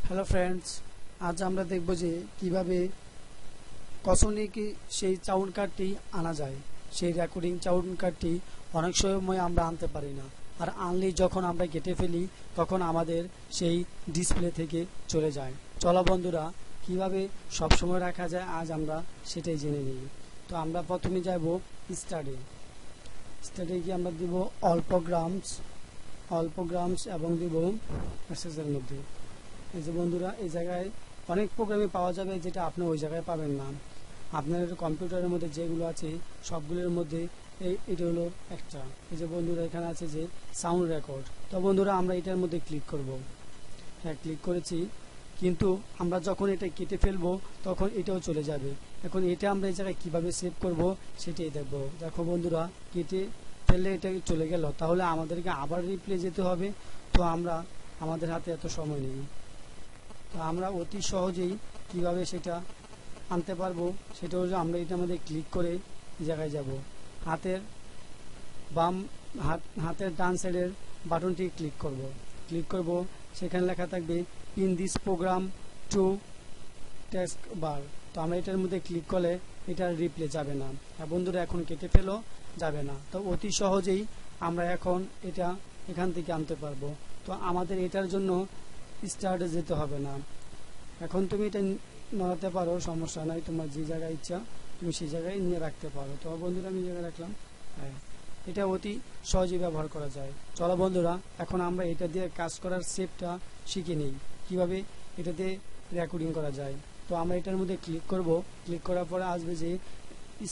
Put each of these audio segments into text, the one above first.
Hello friends, আজ আমরা দেখব যে কিভাবে কসনিকে সেই সাউন্ড কার্ডটি আনা যায়। সেই রেকর্ডিং সাউন্ড কার্ডটি অনেক সময় আমরা আনতে পারি না, আর আনলে যখন আমরা কেটে ফেলি তখন আমাদের সেই ডিসপ্লে থেকে চলে যায়। চলো বন্ধুরা, কিভাবে সবসময় রাখা যায় আজ আমরা সেটাই জেনে নিই। তো আমরা প্রথমে যাব স্টাডি গিয়ে আমরা দিব অল প্রোগ্রামস এবং দিব মেসেজের মধ্যে। এই যে বন্ধুরা, এই জায়গায় অনেক প্রোগ্রামই পাওয়া যাবে যেটা আপনি ওই জায়গায় পাবেন না। আপনার কম্পিউটারের মধ্যে যেগুলো আছে সবগুলোর মধ্যে এটা হলো একটা। এই যে বন্ধুরা, এখানে আছে যে সাউন্ড রেকর্ড। তো বন্ধুরা, আমরা এটার মধ্যে ক্লিক করব। হ্যাঁ, ক্লিক করেছি, কিন্তু আমরা যখন এটা কেটে ফেলবো তখন এটাও চলে যাবে। এখন এটা আমরা এই জায়গায় কীভাবে সেভ করব সেটাই দেখব। দেখো বন্ধুরা, কেটে ফেললে এটা চলে গেল, তাহলে আমাদেরকে আবার রিপ্লে যেতে হবে। তো আমাদের হাতে এত সময় নেই। তো আমরা অতি সহজেই কিভাবে সেটা আনতে পারবো সেটা হলো আমরা এটার মধ্যে ক্লিক করে এই জায়গায় যাব। হাতের ডান সাইডের বাটনটি ক্লিক করব। সেখানে লেখা থাকবে in this program to taskbar. তো আমরা এটার মধ্যে ক্লিক করলে এটার রিপ্লে যাবে না। আর বন্ধুরা, এখন কেটে ফেলো যাবে না। তো অতি সহজেই আমরা এখন এটা এখান থেকে আনতে পারবো। তো আমাদের এটার জন্য স্টার্টে যেতে হবে না। এখন তুমি এটা নড়াতে পারো, সমস্যা নাই। তোমার যে জায়গায় ইচ্ছা তুমি সেই জায়গায় নিয়ে রাখতে পারো। তো বন্ধুরা, আমি জায়গায় রাখলাম। হ্যাঁ, এটা অতি সহজেই ব্যবহার করা যায়। চলো বন্ধুরা, এখন আমরা এটা দিয়ে কাজ করার সেপটা শিখে নিই, কিভাবে এটাতে রেকর্ডিং করা যায়। তো আমরা এটার মধ্যে ক্লিক করব। ক্লিক করার পরে আসবে যে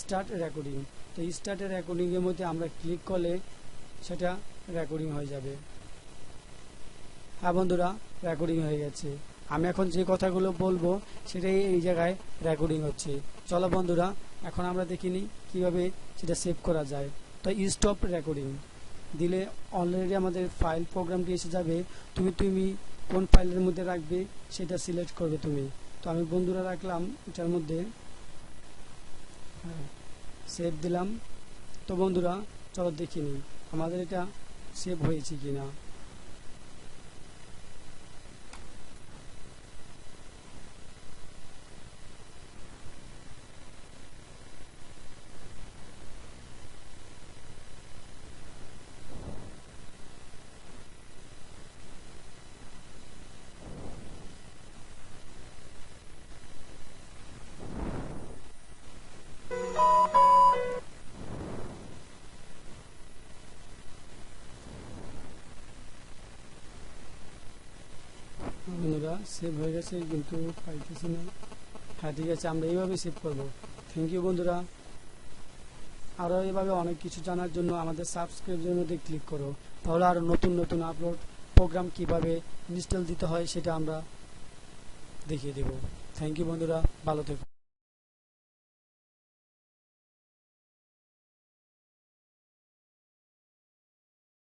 স্টার্ট রেকর্ডিং। তো স্টার্ট রেকর্ডিংয়ের মধ্যে আমরা ক্লিক করলে সেটা রেকর্ডিং হয়ে যাবে। হ্যাঁ বন্ধুরা, রেকর্ডিং হয়ে গেছে। আমি এখন যে কথাগুলো বলবো সেটাই এই জায়গায় রেকর্ডিং হচ্ছে। চলো বন্ধুরা, এখন আমরা দেখিনি কিভাবে সেটা সেভ করা যায়। তো স্টপ রেকর্ডিং দিলে অলরেডি আমাদের ফাইল প্রোগ্রামটি এসে যাবে। তুমি কোন ফাইলের মধ্যে রাখবে সেটা সিলেক্ট করবে তুমি। তো আমি বন্ধুরা রাখলাম এটার মধ্যে, হ্যাঁ, সেভ দিলাম। তো বন্ধুরা, চলো দেখিনি আমাদের এটা সেভ হয়েছে কিনা। বন্ধুরা, সেভ হয়ে গেছে কিন্তু পাইতেছি না। হ্যাঁ, ঠিক আছে, আমরা এইভাবে সেভ করব। থ্যাংক ইউ বন্ধুরা। আরও এইভাবে অনেক কিছু জানার জন্য আমাদের সাবস্ক্রাইবের মধ্যে ক্লিক করো, তাহলে আরও নতুন নতুন আপলোড প্রোগ্রাম কিভাবে ইনস্টল দিতে হয় সেটা আমরা দেখিয়ে দেব। থ্যাংক ইউ বন্ধুরা, ভালো থেকো।